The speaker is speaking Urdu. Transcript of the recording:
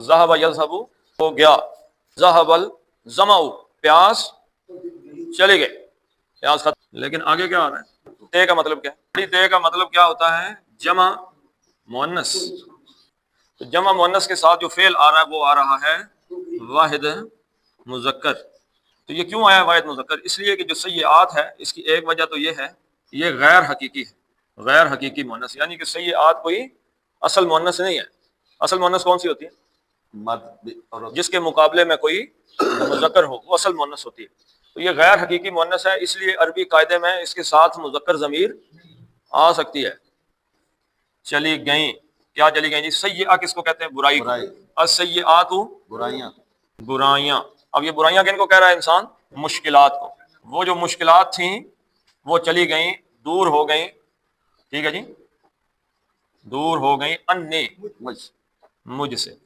ذہب یذہب ہو گیا، ذہب الظمأ پیاس چلے گئے، پیاس ختم۔ لیکن آگے کیا آ رہا ہے؟ تے کا مطلب کیا ہے؟ تے کا مطلب کیا ہوتا ہے؟ جمع مؤنث۔ تو جمع مؤنث کے ساتھ جو فعل آ رہا ہے وہ آ رہا ہے واحد مذکر۔ تو یہ کیوں آیا واحد مذکر؟ اس لیے کہ جو سیئات ہے اس کی ایک وجہ تو یہ ہے یہ غیر حقیقی ہے، غیر حقیقی مؤنث، یعنی کہ سیئات کوئی اصل مؤنث نہیں ہے۔ اصل مؤنث کون سی ہوتی ہے؟ جس کے مقابلے میں کوئی مذکر ہو، وہ اصل مؤنث ہوتی ہے۔ تو یہ غیر حقیقی مؤنث ہے، اس لیے عربی قاعدے میں اس کے ساتھ مذکر ضمیر آ سکتی ہے۔ چلی گئیں، کیا چلی گئیں جی؟ سیئہ کس کو کہتے ہیں؟ برائی کو۔ السیئات برائیاں، برائیاں۔ اب یہ برائیاں کن کو کہہ رہا ہے انسان؟ مشکلات کو۔ وہ جو مشکلات تھیں وہ چلی گئیں، دور ہو گئیں، ٹھیک ہے جی، دور ہو گئیں انی مجھ سے۔